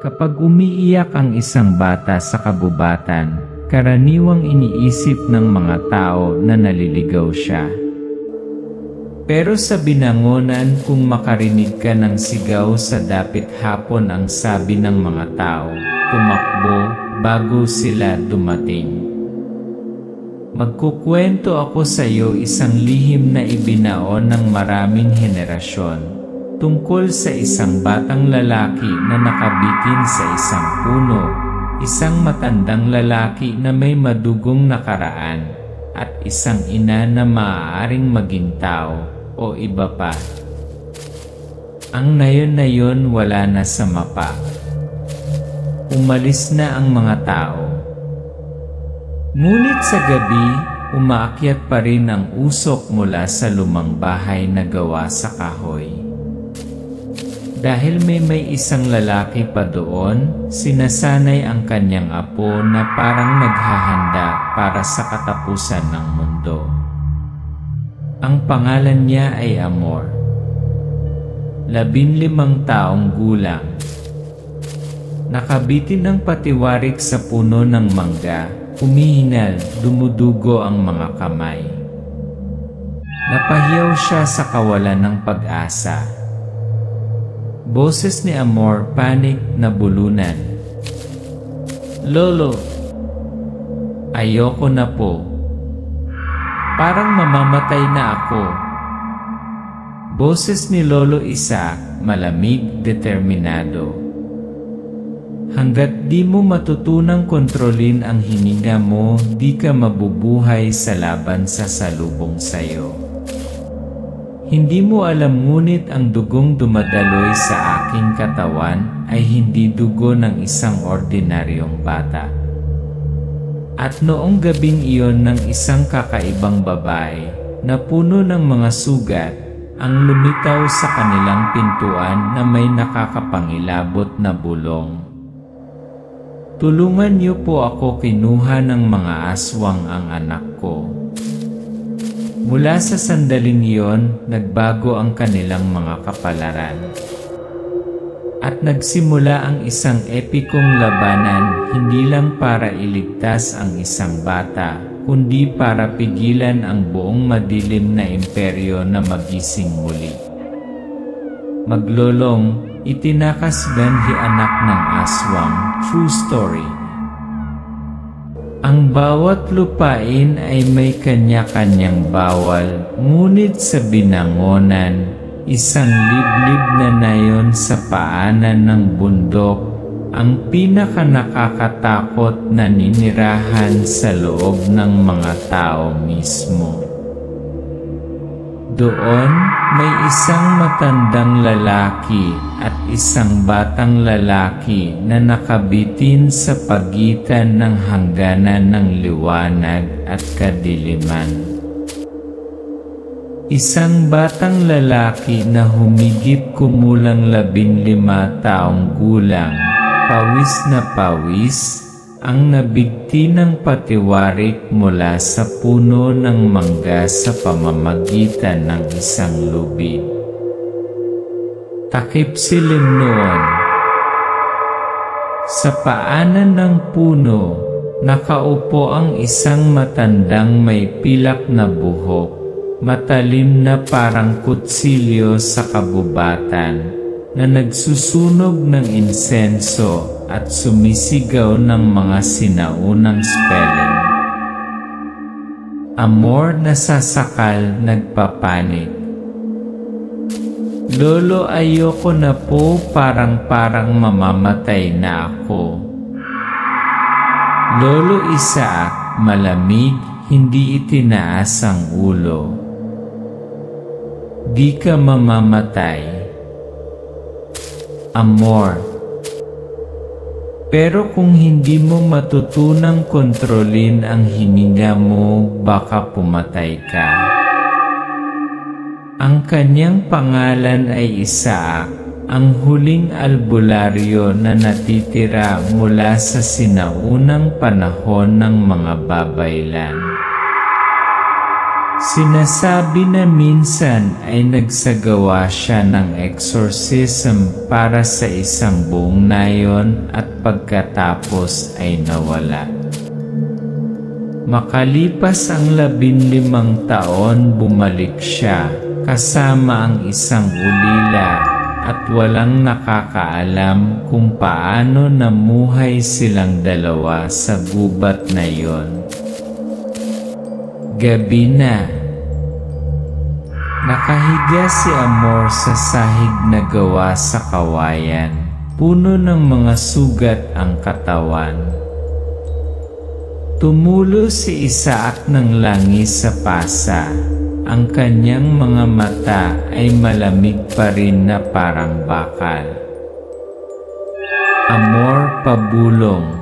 Kapag umiiyak ang isang bata sa kabubatan, karaniwang iniisip ng mga tao na naliligaw siya. Pero sa binangonan, kung makarinig ka ng sigaw sa dapit hapon, ang sabi ng mga tao, tumakbo bago sila dumating. Magkukwento ako sa iyo isang lihim na ibinaon ng maraming henerasyon, tungkol sa isang batang lalaki na nakabitin sa isang puno, isang matandang lalaki na may madugong nakaraan, at isang ina na maaaring maging tao o iba pa. Ang nayon wala na sa mapa. Umalis na ang mga tao. Ngunit sa gabi, umaakyat pa rin ang usok mula sa lumang bahay na gawa sa kahoy. Dahil may isang lalaki pa doon, sinasanay ang kanyang apo na parang naghahanda para sa katapusan ng mundo. Ang pangalan niya ay Amor. 15 taong gulang. Nakabitin ng patiwarik sa puno ng mangga, humihingal, dumudugo ang mga kamay. Napahiyaw siya sa kawalan ng pag-asa. Boses ni Amor, panik na bulunan. Lolo, ayoko na po. Parang mamamatay na ako. Boses ni Lolo Isaac, malamig, determinado. Hanggat di mo matutunang kontrolin ang hininga mo, di ka mabubuhay sa laban sa salubong sayo. Hindi mo alam, ngunit ang dugong dumadaloy sa aking katawan ay hindi dugo ng isang ordinaryong bata. At noong gabing iyon ng isang kakaibang babae na puno ng mga sugat ang lumitaw sa kanilang pintuan na may nakakapangilabot na bulong. Tulungan niyo po ako, kinuha ng mga aswang ang anak ko. Mula sa sandaling iyon, nagbago ang kanilang mga kapalaran. At nagsimula ang isang epikong labanan, hindi lang para iligtas ang isang bata, kundi para pigilan ang buong madilim na imperyo na magising muli. Maglolong, itinakas ganhi anak ng aswang. True story. Ang bawat lupain ay may kanya-kanyang bawal, ngunit sa binangonan, isang liblib na nayon sa paanan ng bundok, ang pinakanakakatakot na ninirahan sa loob ng mga tao mismo. Doon, may isang matandang lalaki at isang batang lalaki na nakabitin sa pagitan ng hangganan ng liwanag at kadiliman. Isang batang lalaki na humigit kumulang 15 taong gulang, pawis na pawis, ang nabigti ng patiwarik mula sa puno ng mangga sa pamamagitan ng isang lubid. Takip silim noon. Sa paanan ng puno, nakaupo ang isang matandang may pilak na buhok, matalim na parang kutsilyo sa kabubatan, na nagsusunog ng insenso at sumisigaw ng mga sinaunang spelling. Amor na sasakal, nagpapanik. Lolo, ayoko na po, parang mamamatay na ako. Lolo Isaac, malamig, hindi itinaas ang ulo. Di ka mamamatay. Amor. Pero kung hindi mo matutunang kontrolin ang hininga mo, baka pumatay ka. Ang kanyang pangalan ay Isaac, ang huling albularyo na natitira mula sa sinaunang panahon ng mga babaylan. Sinasabi na minsan ay nagsagawa siya ng exorcism para sa isang buong nayon at pagkatapos ay nawala. Makalipas ang 15 taon, bumalik siya kasama ang isang ulila at walang nakakaalam kung paano namuhay silang dalawa sa gubat na yon. Gabi na. Nakahiga si Amor sa sahig na gawa sa kawayan. Puno ng mga sugat ang katawan. Tumulo si Isaac ng langis sa pasa. Ang kanyang mga mata ay malamig pa rin na parang bakal. Amor, pabulong.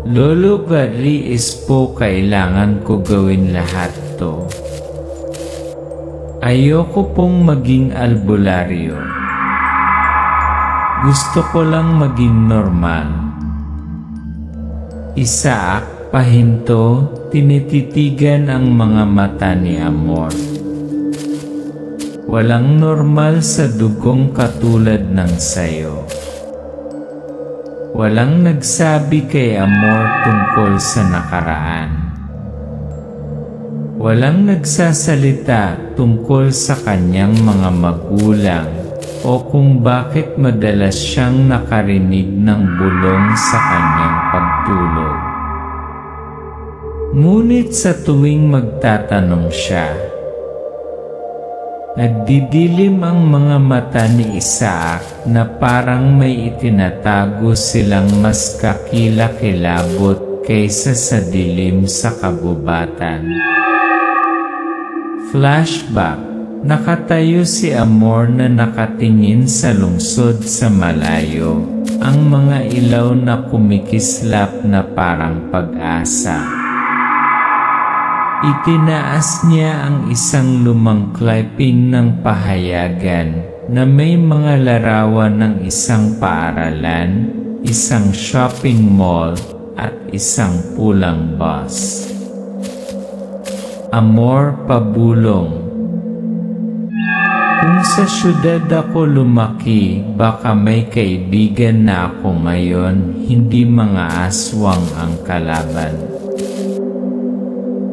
Lolo Varlies po, kailangan ko gawin lahat to. Ayoko pong maging albularyo. Gusto ko lang maging normal. Isaac, pahinto, tinititigan ang mga mata ni Amor. Walang normal sa dugong katulad ng sayo. Walang nagsabi kay Amor tungkol sa nakaraan. Walang nagsasalita tungkol sa kanyang mga magulang o kung bakit madalas siyang nakarinig ng bulong sa kanyang pagtulog. Ngunit sa tuwing magtatanong siya, nagdidilim ang mga mata ni Isaac na parang may itinatago silang mas kakilakilabot kaysa sa dilim sa kabubatan. Flashback. Nakatayo si Amor na nakatingin sa lungsod sa malayo, ang mga ilaw na kumikislap na parang pag-asa. Itinaas niya ang isang lumang clipping ng pahayagan na may mga larawan ng isang paaralan, isang shopping mall, at isang pulang bus. Amor, pabulong. Kung sa syudad ako lumaki, baka may kaibigan na ako ngayon, hindi mga aswang ang kalaban.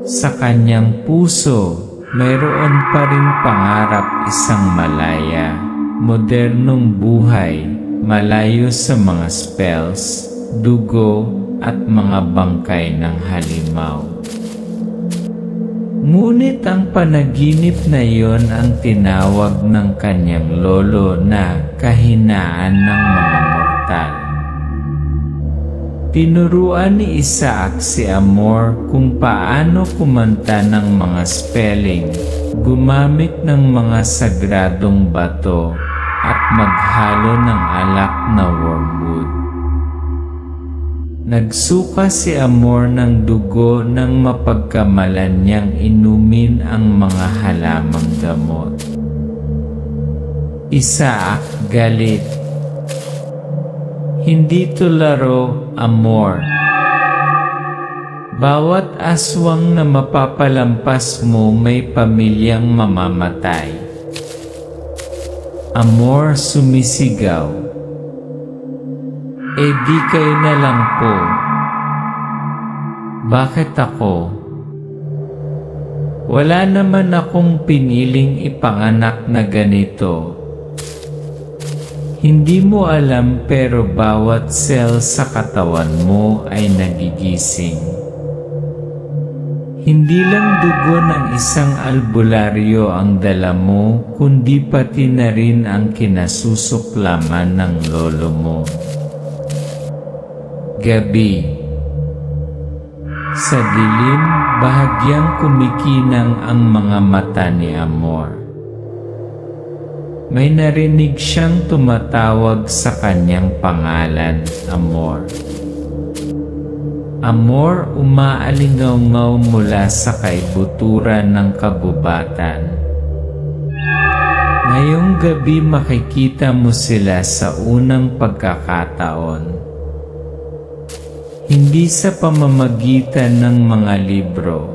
Sa kanyang puso, mayroon pa rin pangarap, isang malaya, modernong buhay, malayo sa mga spells, dugo, at mga bangkay ng halimaw. Ngunit ang panaginip na yon ang tinawag ng kanyang lolo na kahinaan ng mga mortal. Tinuruan ni Isaac si Amor kung paano kumanta ng mga spelling, gumamit ng mga sagradong bato, at maghalo ng alak na wormwood. Nagsuka si Amor ng dugo nang mapagkamalan niyang inumin ang mga halamang gamot. Isaac, galit. Hindi to laro, Amor. Bawat aswang na mapapalampas mo may pamilyang mamamatay. Amor, sumisigaw. Eh di kayo na lang po. Bakit ako? Wala naman akong piniling ipanganak na ganito. Hindi mo alam, pero bawat cell sa katawan mo ay nagigising. Hindi lang dugo ng isang albularyo ang dala mo, kundi pati na rin ang kinasusuklaman ng lolo mo. Gabi. Sa dilim, bahagyang kumikinang ang mga mata ni Amor. May narinig siyang tumatawag sa kanyang pangalan, Amor. Amor, umaalingaw-ngaw mula sa kaibuturan ng kabubatan. Ngayong gabi makikita mo sila sa unang pagkakataon. Hindi sa pamamagitan ng mga libro,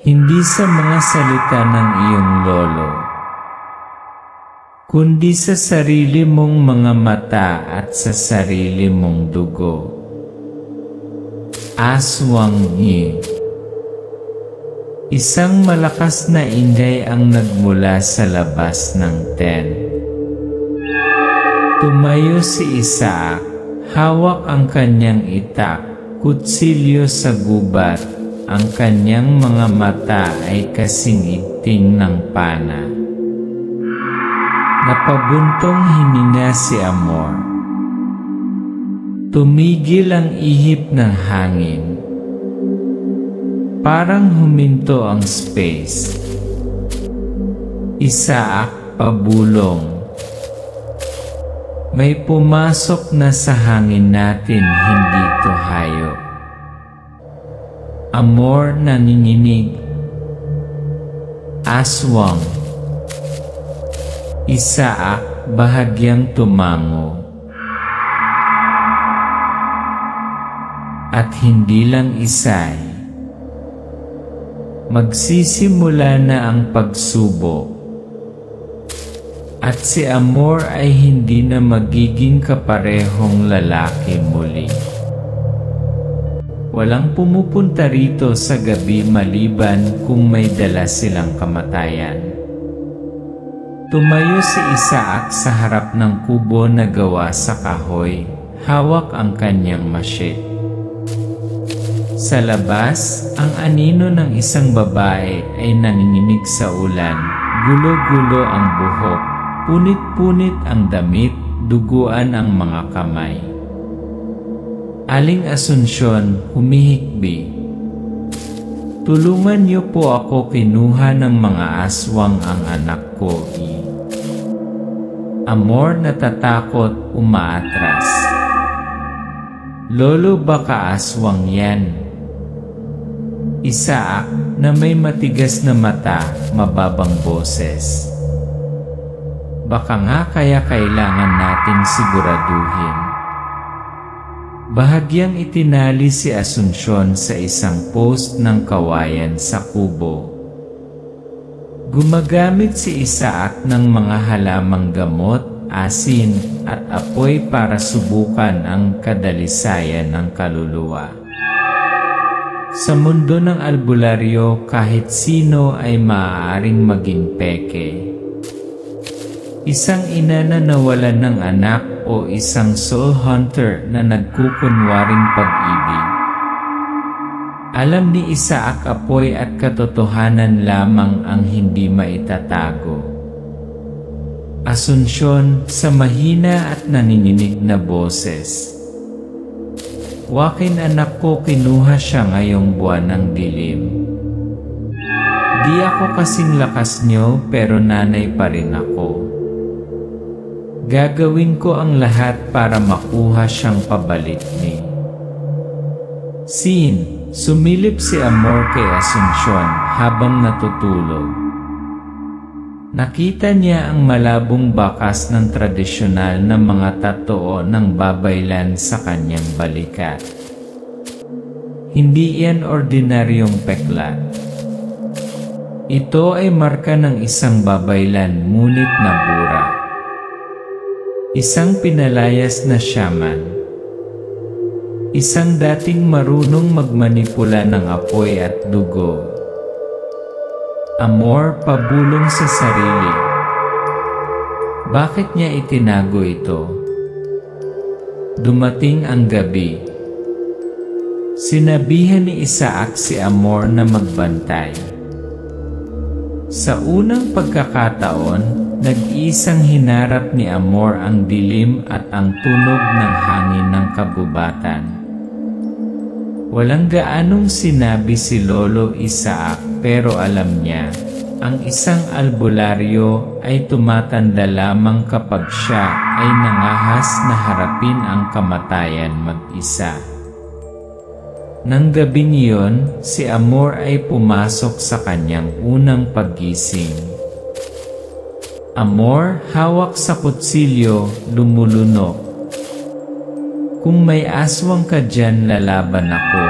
Hindi sa mga salita ng iyong lolo, kundi sa sarili mong mga mata at sa sarili mong dugo. Aswang Yi. Isang malakas na ingay ang nagmula sa labas ng tent. Tumayo si Isaac, hawak ang kanyang itak, kutsilyo sa gubat, ang kanyang mga mata ay kasing itim ng pana. Napabuntong hininga si Amor. Tumigil ang ihip ng hangin. Parang huminto ang space. Isaac, pabulong. May pumasok na sa hangin natin, hindi to hayop. Amor, nanginginig. Aswang. Isaac, bahagyang tumango. At hindi lang isay. Magsisimula na ang pagsubok. At si Amor ay hindi na magiging kaparehong lalaki muli. Walang pumupunta rito sa gabi maliban kung may dala silang kamatayan. Tumayo si Isaac sa harap ng kubo na gawa sa kahoy, hawak ang kanyang machete. Sa labas, ang anino ng isang babae ay nanginginig sa ulan, gulo-gulo ang buhok, punit-punit ang damit, duguan ang mga kamay. Aling Asunsyon, humihikbi. Tulungan niyo po ako, kinuha ng mga aswang ang anak ko. Amor, natatakot, umaatras. Lolo, baka aswang yan. Isaac, na may matigas na mata, mababang boses. Baka nga, kaya kailangan nating siguraduhin. Bahagyang itinali si Asunsyon sa isang post ng kawayan sa kubo. Gumagamit si Isaac ng mga halamang gamot, asin, at apoy para subukan ang kadalisayan ng kaluluwa. Sa mundo ng albularyo, kahit sino ay maaaring maging peke. Isang ina na nawalan ng anak o isang soul hunter na nagkukunwaring pag-ibig. Alam ni Isaac, apoy at katotohanan lamang ang hindi maitatago. Asunsyon, sa mahina at nanininig na boses. Wakin anak ko, kinuha siya ngayong buwan ng dilim. Di ako kasing lakas niyo, pero nanay pa rin ako. Gagawin ko ang lahat para makuha siyang pabalik ni. Scene, sumilip si Amor kay Asunsyon habang natutulog. Nakita niya ang malabong bakas ng tradisyonal na mga tattoo ng babaylan sa kanyang balikat. Hindi yan ordinaryong peklat. Ito ay marka ng isang babaylan, ngunit na bura. Isang pinalayas na shaman. Isang dating marunong magmanipula ng apoy at dugo. Amor, pabulong sa sarili. Bakit niya itinago ito? Dumating ang gabi. Sinabihan ni Isaac si Amor na magbantay. Sa unang pagkakataon, nag-iisang hinarap ni Amor ang dilim at ang tunog ng hangin ng kabubatan. Walang gaanong sinabi si Lolo Isaac, pero alam niya, ang isang albularyo ay tumatanda lamang kapag siya ay nangahas na harapin ang kamatayan mag-isa. Nang gabing iyon, si Amor ay pumasok sa kanyang unang paggising. Amor, hawak sa kutsilyo, lumulunok. Kung may aswang ka dyan, lalaban ako.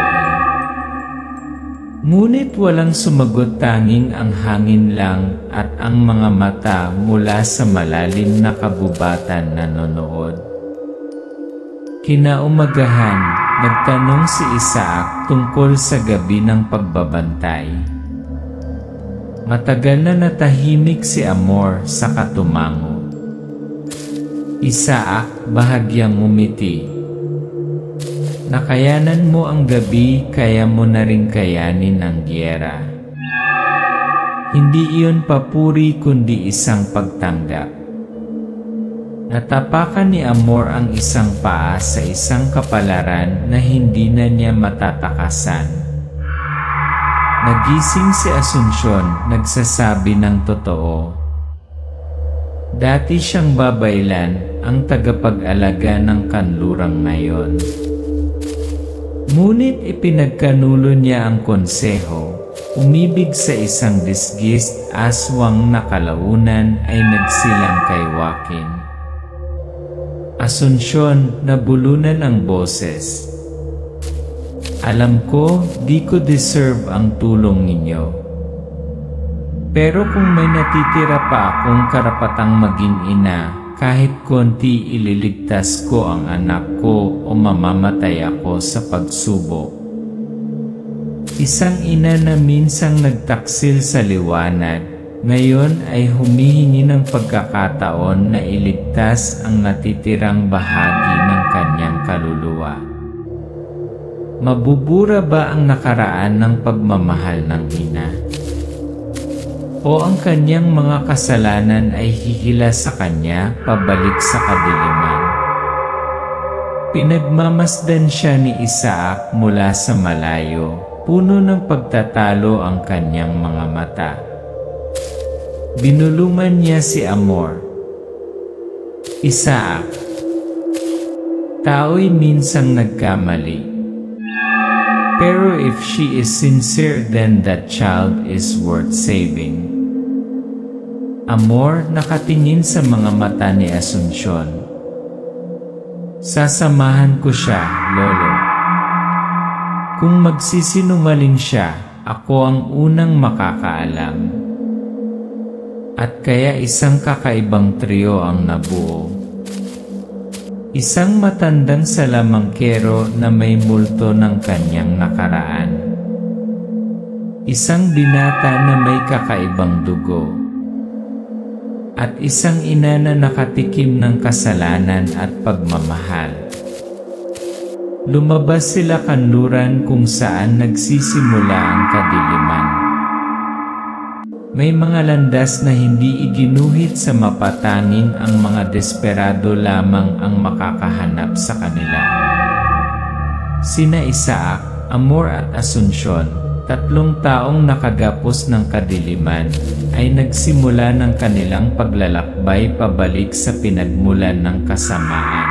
Ngunit walang sumagot, tanging ang hangin lang at ang mga mata mula sa malalim na kabubatan na nanonood. Kinaumagahan, nagtanong si Isaac tungkol sa gabi ng pagbabantay. Matagal na natahimik si Amor sa katumango. Isaac bahagyang ngumiti. Nakayanan mo ang gabi, kaya mo na rin kayanin ang giyera. Hindi iyon papuri kundi isang pagtanggap. Natapakan ni Amor ang isang paa sa isang kapalaran na hindi na niya matatakasan. Nagising si Asuncion, nagsasabi ng totoo. Dati siyang babaylan, ang tagapag-alaga ng kanlurang ngayon. Ngunit ipinagkanulo niya ang konseho, umibig sa isang disgist, aswang na kalaunan ay nagsilang kay Joaquin. Asuncion, nabulunan ang boses. Alam ko, di ko deserve ang tulong ninyo. Pero kung may natitira pa akong karapatang maging ina, kahit konti, ililigtas ko ang anak ko o mamamatay ako sa pagsubok. Isang ina na minsang nagtaksil sa liwanag, ngayon ay humihingi ng pagkakataon na iligtas ang natitirang bahagi ng kanyang kaluluwa. Mabubura ba ang nakaraan ng pagmamahal ng ina? O ang kanyang mga kasalanan ay hihila sa kanya pabalik sa kadiliman? Pinagmamasdan siya ni Isaac mula sa malayo, puno ng pagtatalo ang kanyang mga mata. Binulungan niya si Amor. Isaac, tao'y minsang nagkamali. Pero if she is sincere, then that child is worth saving. Amor nakatingin sa mga mata ni Asuncion. Sasamahan ko siya, Lolo. Kung magsisinungaling siya, ako ang unang makakaalam. At kaya isang kakaibang trio ang nabuo. Isang matandang salamangkero na may multo ng kanyang nakaraan. Isang binata na may kakaibang dugo. At isang ina na nakatikim ng kasalanan at pagmamahal. Lumabas sila kanluran kung saan nagsisimula ang kadiliman. May mga landas na hindi iginuhit sa mapatanging ang mga desperado lamang ang makakahanap sa kanila. Sina Isaac, Amor at Asuncion, tatlong taong nakagapos ng kadiliman, ay nagsimula ng kanilang paglalakbay pabalik sa pinagmulan ng kasamaan.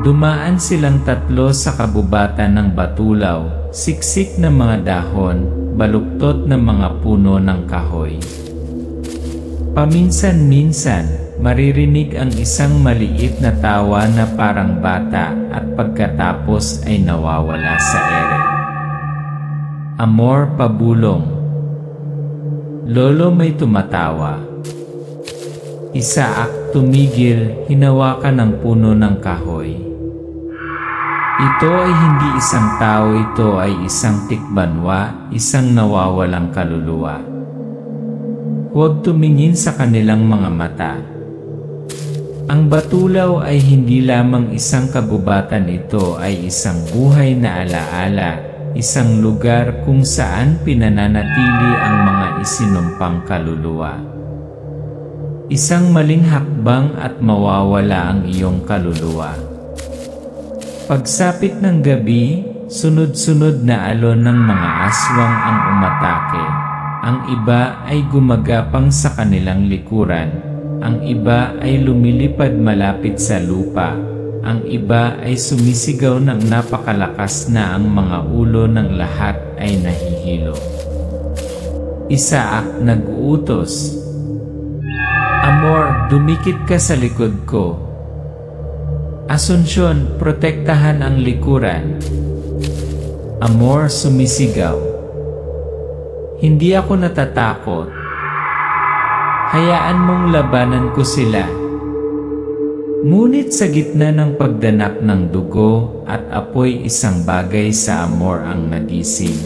Dumaan silang tatlo sa kabubatan ng Batulaw, siksik na mga dahon, baluktot na mga puno ng kahoy. Paminsan-minsan, maririnig ang isang maliit na tawa na parang bata at pagkatapos ay nawawala sa ere. Amor, pabulong. Lolo, may tumatawa. Isaac, tumigil, hinawakan ng puno ng kahoy. Ito ay hindi isang tao, ito ay isang tikbanwa, isang nawawalang kaluluwa. Huwag tumingin sa kanilang mga mata. Ang Batulaw ay hindi lamang isang kagubatan, ito ay isang buhay na alaala, isang lugar kung saan pinananatili ang mga isinumpang kaluluwa. Isang maling hakbang at mawawala ang iyong kaluluwa. Pagsapit ng gabi, sunod-sunod na alon ng mga aswang ang umatake. Ang iba ay gumagapang sa kanilang likuran. Ang iba ay lumilipad malapit sa lupa. Ang iba ay sumisigaw ng napakalakas na ang mga ulo ng lahat ay nahihilo. Isaac, nag-uutos. Amor, dumikit ka sa likod ko. Asuncion, protektahan ang likuran. Amor sumisigaw. Hindi ako natatakot. Hayaan mong labanan ko sila. Ngunit sa gitna ng pagdanak ng dugo at apoy, isang bagay sa Amor ang nagising.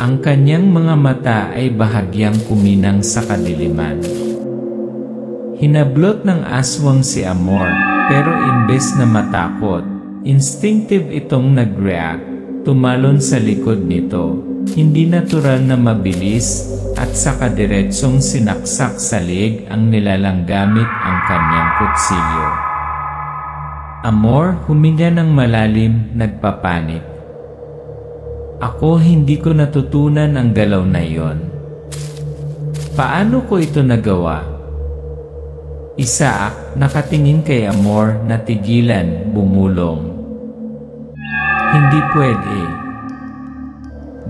Ang kanyang mga mata ay bahagyang kuminang sa kadiliman. Hinablot ng aswang si Amor, pero imbes na matakot, instinctive itong nag-react, tumalon sa likod nito. Hindi natural na mabilis at saka diretsong sinaksak sa leeg ang nilalang gamit ang kanyang kutsilyo. Amor huminga ng malalim, nagpapanik. Ako hindi ko natutunan ang galaw na iyon. Paano ko ito nagawa? Isaac, nakatingin kay Amor, natigilan, bumulong. Hindi pwede.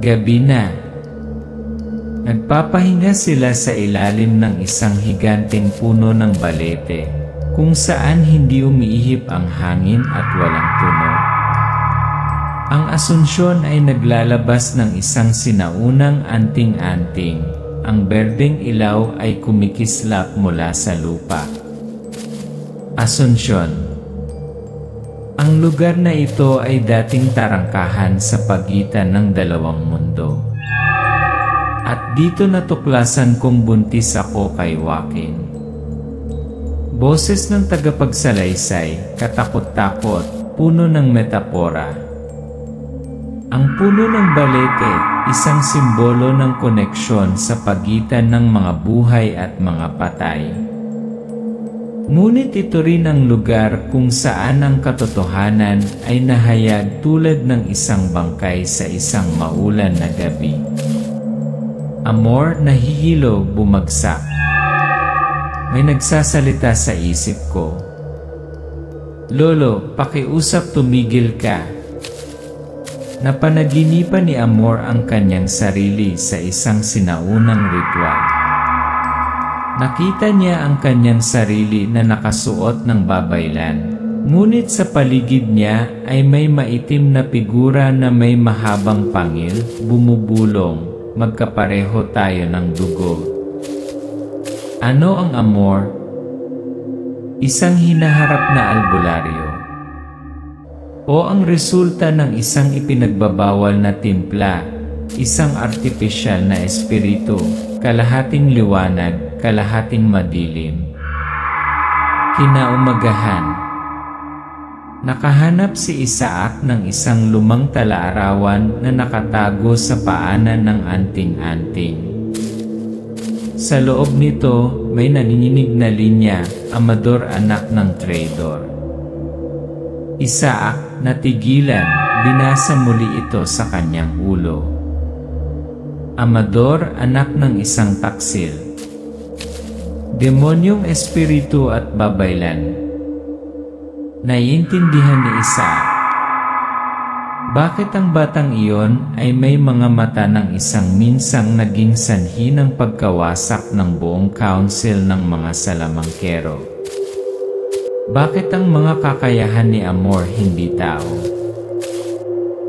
Gabi na. Nagpapahinga sila sa ilalim ng isang higanteng puno ng balete, kung saan hindi umiihip ang hangin at walang tunog. Ang Asunsyon ay naglalabas ng isang sinaunang anting-anting. Ang berdeng ilaw ay kumikislap mula sa lupa. Asunsyon. Ang lugar na ito ay dating tarangkahan sa pagitan ng dalawang mundo. At dito natuklasan kong buntis ako kay Joaquin. Boses ng tagapagsalaysay, katakot-takot, puno ng metapora. Ang puno ng balete, isang simbolo ng koneksyon sa pagitan ng mga buhay at mga patay. Ngunit ito rin ang lugar kung saan ang katotohanan ay nahayag tulad ng isang bangkay sa isang maulan na gabi. Amor, nahihilo, bumagsak. May nagsasalita sa isip ko. Lolo, pakiusap, tumigil ka. Napanaginipan ni Amor ang kanyang sarili sa isang sinaunang ritual. Nakita niya ang kanyang sarili na nakasuot ng babaylan, ngunit sa paligid niya ay may maitim na figura na may mahabang pangil, bumubulong, magkapareho tayo ng dugo. Ano ang Amor? Isang hinaharap na albularyo. O ang resulta ng isang ipinagbabawal na timpla, isang artipisyal na espiritu, kalahating liwanag, kalahating madilim. Kinaumagahan. Nakahanap si Isaac ng isang lumang talaarawan na nakatago sa paanan ng anting-anting. Sa loob nito, may nanginginig na linya, Amador, anak ng traidor. Isaac, natigilan, binasa muli ito sa kanyang ulo. Amador, anak ng isang taksil. Demonyong espiritu at babaylan. Naiintindihan ni Isaac. Bakit ang batang iyon ay may mga mata ng isang minsang naging sanhi ng pagkawasak ng buong council ng mga salamangkero? Bakit ang mga kakayahan ni Amor hindi tao?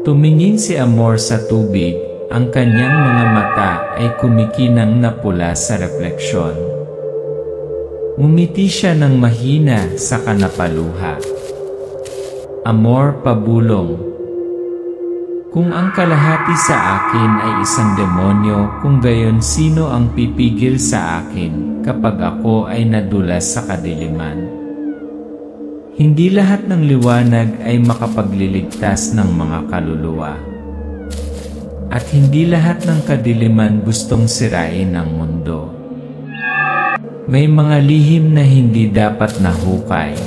Tumingin si Amor sa tubig, ang kanyang mga mata ay kumikinang na pula sa refleksyon. Umiti siya ng mahina sa kanapaluha. Amor, pabulong. Kung ang kalahati sa akin ay isang demonyo, kung gayon sino ang pipigil sa akin kapag ako ay nadulas sa kadiliman? Hindi lahat ng liwanag ay makapagliligtas ng mga kaluluwa. At hindi lahat ng kadiliman gustong sirain ang mundo. May mga lihim na hindi dapat nahukay.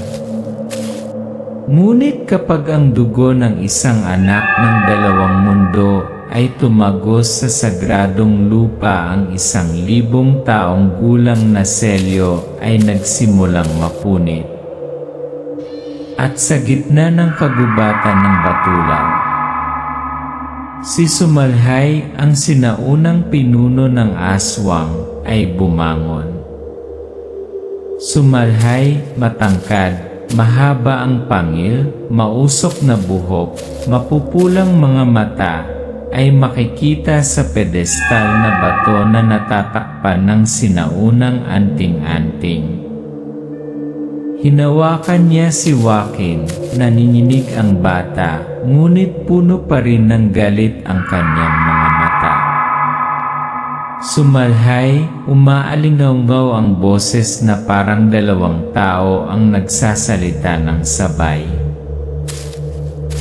Ngunit kapag ang dugo ng isang anak ng dalawang mundo ay tumagos sa sagradong lupa, ang 1,000 taong gulang na selyo ay nagsimulang mapunit. At sa gitna ng kagubatan ng batulaw, si Sumalhay, ang sinaunang pinuno ng aswang, ay bumangon. Sumalhay, matangkad, mahaba ang pangil, mausok na buhok, mapupulang mga mata, ay makikita sa pedestal na bato na natatakpan ng sinaunang anting-anting. Hinawakan niya si Joaquin, nanginginig ang bata, ngunit puno pa rin ng galit ang kanyang mga mata. Sumalhay, umaalingaw ang boses na parang dalawang tao ang nagsasalita ng sabay.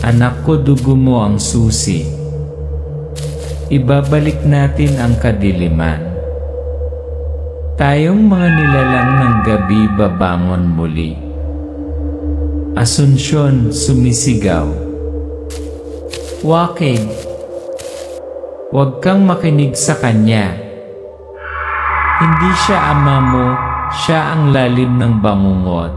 Anak ko, dugo mo ang susi. Ibabalik natin ang kadiliman. Tayong mga nilalang ng gabi babangon muli. Asunsyon sumisigaw. Joaquin, huwag kang makinig sa kanya. Hindi siya ama mo, siya ang lalim ng bangungot.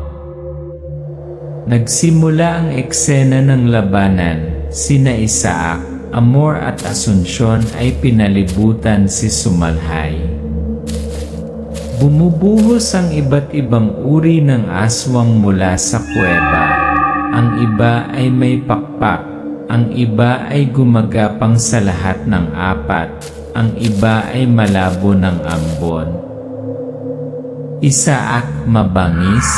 Nagsimula ang eksena ng labanan, sina Isaac, Amor at Asunsyon ay pinalibutan si Sumalhay. Bumubuhos ang iba't ibang uri ng aswang mula sa kuweba. Ang iba ay may pakpak, ang iba ay gumagapang sa lahat ng apat, ang iba ay malabo ng ambon. Isaac, mabangis.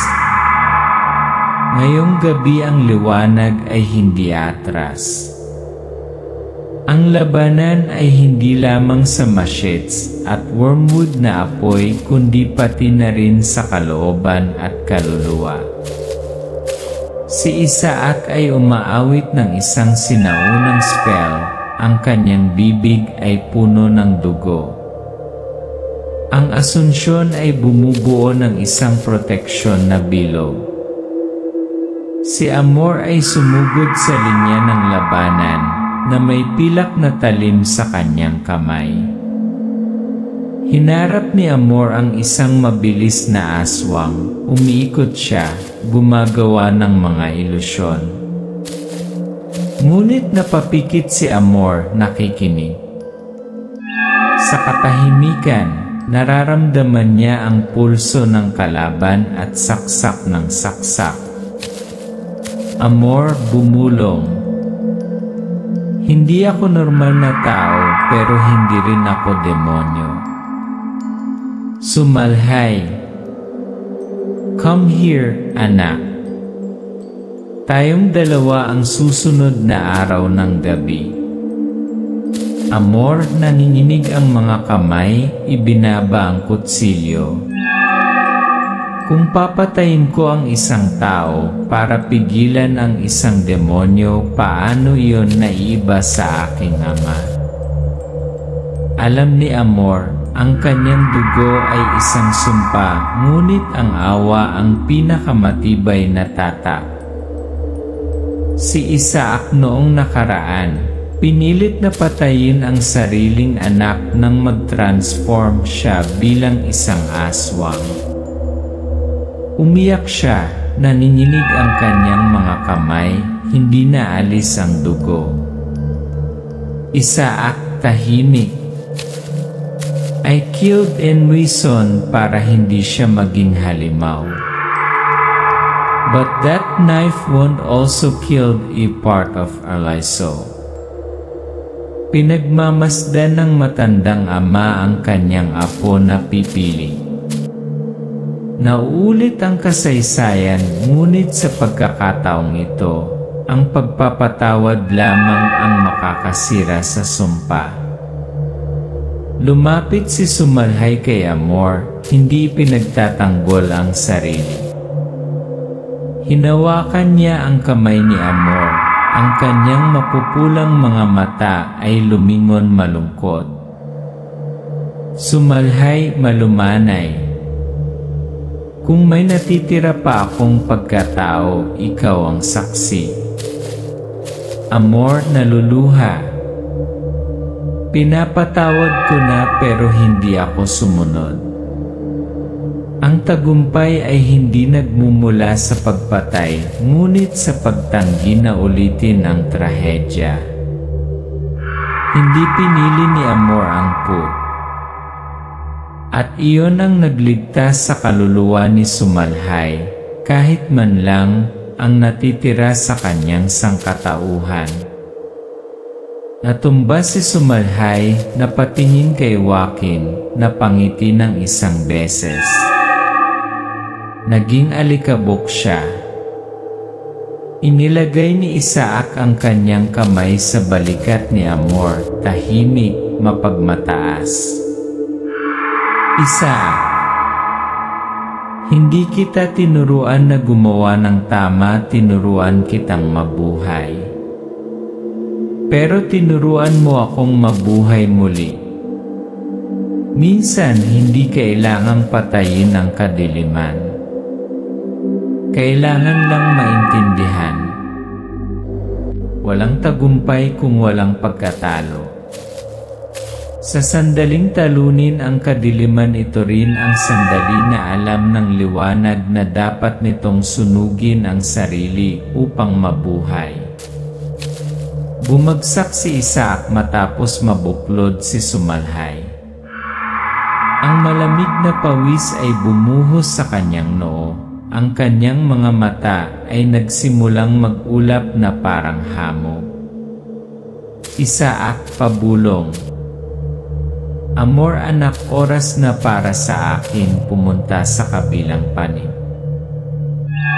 Ngayong gabi ang liwanag ay hindi atras. Ang labanan ay hindi lamang sa machetes at wormwood na apoy kundi pati na rin sa kalooban at kaluluwa. Si Isaac ay umaawit ng isang sinaunang spell, ang kanyang bibig ay puno ng dugo. Ang Asunsyon ay bumubuo ng isang proteksyon na bilog. Si Amor ay sumugod sa linya ng labanan, na may pilak na talim sa kanyang kamay. Hinarap ni Amor ang isang mabilis na aswang, umiikot siya, gumagawa ng mga ilusyon. Ngunit napapikit si Amor, nakikinig. Sa katahimikan, nararamdaman niya ang pulso ng kalaban at saksak ng saksak. Amor, bumulong. Hindi ako normal na tao, pero hindi rin ako demonyo. Sumalhay. Come here, anak. Tayong dalawa ang susunod na araw ng gabi. Amor, nanginginig ang mga kamay, ibinaba ang kutsilyo. Kung papatayin ko ang isang tao para pigilan ang isang demonyo, paano iyon naiiba sa aking ama? Alam ni Amor, ang kanyang dugo ay isang sumpa, ngunit ang awa ang pinakamatibay na tatak. Si Isaac noong nakaraan, pinilit na patayin ang sariling anak nang mag-transform siya bilang isang aswang. Umiyak siya, nanginginig ang kanyang mga kamay, hindi na alis ang dugo. Isaac, tahimik. I killed in reason para hindi siya maging halimaw. But that knife won't also kill a part of Aliso. Pinagmamasdan ng matandang ama ang kanyang apo na pipili. Nauulit ang kasaysayan, ngunit sa pagkakataong ito, ang pagpapatawad lamang ang makakasira sa sumpa. Lumapit si Sumalhay kay Amor, hindi pinagtatanggol ang sarili. Hinawakan niya ang kamay ni Amor, ang kanyang mapupulang mga mata ay lumingon malungkot. Sumalhay, malumanay. Kung may natitira pa akong pagkatao, ikaw ang saksi. Amor, naluluha. Pinapatawad ko na pero hindi ako sumunod. Ang tagumpay ay hindi nagmumula sa pagpatay, ngunit sa pagtanggi na ulitin ang trahedya. Hindi pinili ni Amor ang put. At iyon ang nagligtas sa kaluluwa ni Sumalhay, kahit man lang ang natitira sa kanyang sangkatauhan. Natumba si Sumalhay, napatingin kay Joaquin, napangiti ng isang beses. Naging alikabok siya. Inilagay ni Isaac ang kanyang kamay sa balikat ni Amor, tahimik, mapagmataas. Isaac, hindi kita tinuruan na gumawa ng tama, tinuruan kitang mabuhay. Pero tinuruan mo akong mabuhay muli. Minsan hindi kailangang patayin ang kadiliman. Kailangan lang maintindihan. Walang tagumpay kung walang pagkatalo. Sa sandaling talunin ang kadiliman, ito rin ang sandali na alam ng liwanag na dapat nitong sunugin ang sarili upang mabuhay. Bumagsak si Isaac matapos mabuklod si Sumalhay. Ang malamig na pawis ay bumuhos sa kanyang noo. Ang kanyang mga mata ay nagsimulang mag-ulap na parang hamog. Isaac, pabulong. Amor anak, oras na para sa akin pumunta sa kabilang panig.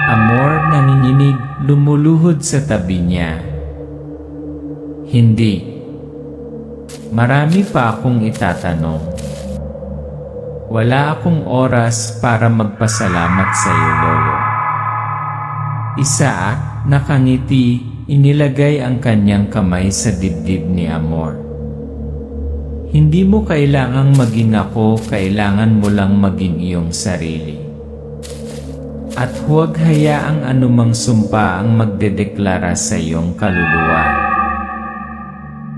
Amor, nanginginig, lumuluhod sa tabi niya. Hindi. Marami pa akong itatanong. Wala akong oras para magpasalamat sa iyo, Lolo. Isaac, nakangiti, inilagay ang kanyang kamay sa dibdib ni Amor. Hindi mo kailangang maging ako, kailangan mo lang maging iyong sarili. At huwag hayaang anumang sumpa ang magdedeklara sa iyong kaluluwa.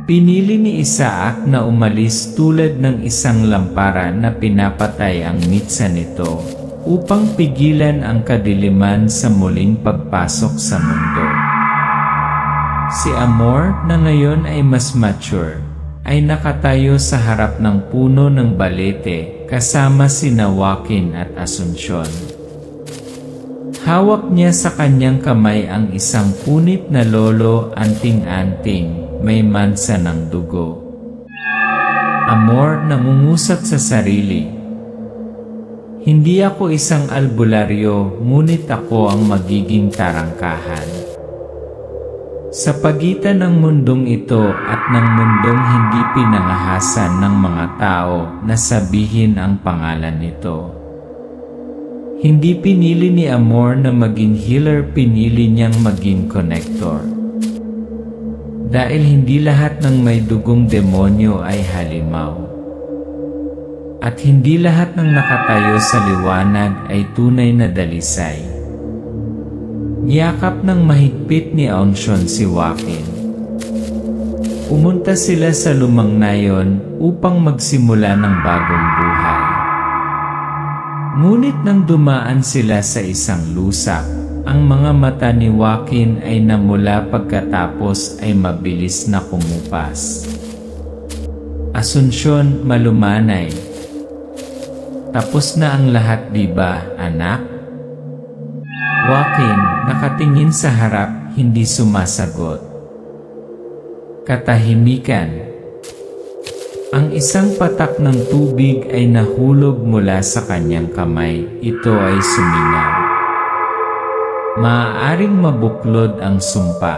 Pinili ni Isaac na umalis tulad ng isang lampara na pinapatay ang mitsa nito upang pigilan ang kadiliman sa muling pagpasok sa mundo. Si Amor, na ngayon ay mas mature, ay nakatayo sa harap ng puno ng balete kasama sina Joaquin at Asuncion. Hawak niya sa kanyang kamay ang isang punit na lolo, anting-anting, may mansa ng dugo. Amor, nangungusap sa sarili. Hindi ako isang albularyo, ngunit ako ang magiging tarangkahan. Sa pagitan ng mundong ito at ng mundong hindi pinangahasan ng mga tao na sabihin ang pangalan nito. Hindi pinili ni Amor na maging healer, pinili niyang maging connector. Dahil hindi lahat ng may dugong demonyo ay halimaw. At hindi lahat ng nakatayo sa liwanag ay tunay na dalisay. Niyakap ng mahigpit ni Asuncion si Joaquin. Pumunta sila sa lumang nayon upang magsimula ng bagong buhay. Ngunit nang dumaan sila sa isang lusak, ang mga mata ni Joaquin ay namula pagkatapos ay mabilis na kumupas. Asuncion, malumanay. Tapos na ang lahat, di ba, anak? Joaquin, nakatingin sa harap, hindi sumasagot. Katahimikan. Ang isang patak ng tubig ay nahulog mula sa kanyang kamay. Ito ay sumingaw. Maaaring mabuklod ang sumpa.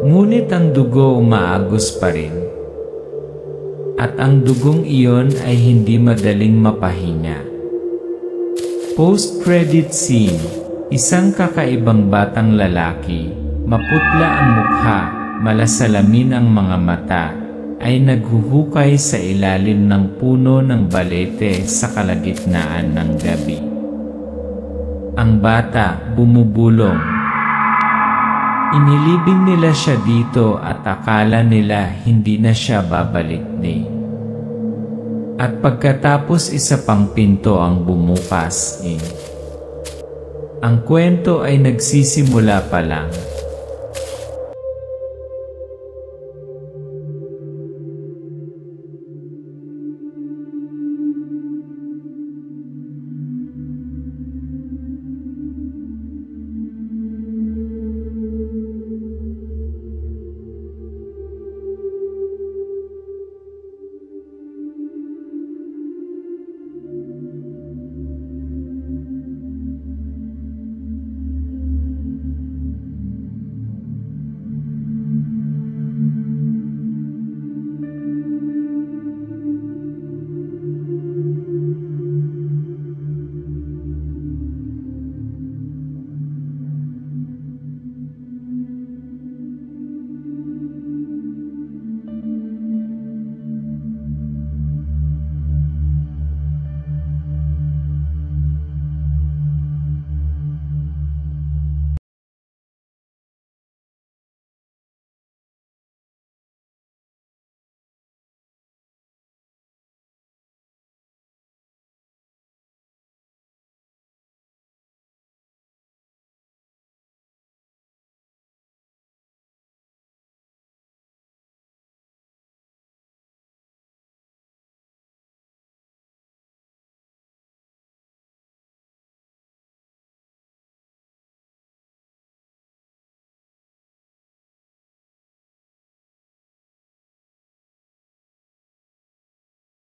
Ngunit ang dugo umaagos pa rin. At ang dugong iyon ay hindi madaling mapahinga. Post-credit scene, isang kakaibang batang lalaki, maputla ang mukha, malasalamin ang mga mata, ay naghuhukay sa ilalim ng puno ng balete sa kalagitnaan ng gabi. Ang bata, bumubulong. Inilibing nila siya dito at akala nila hindi na siya babalik ni. At pagkatapos isa pang pinto ang bumukas. Ang kwento ay nagsisimula pa lang.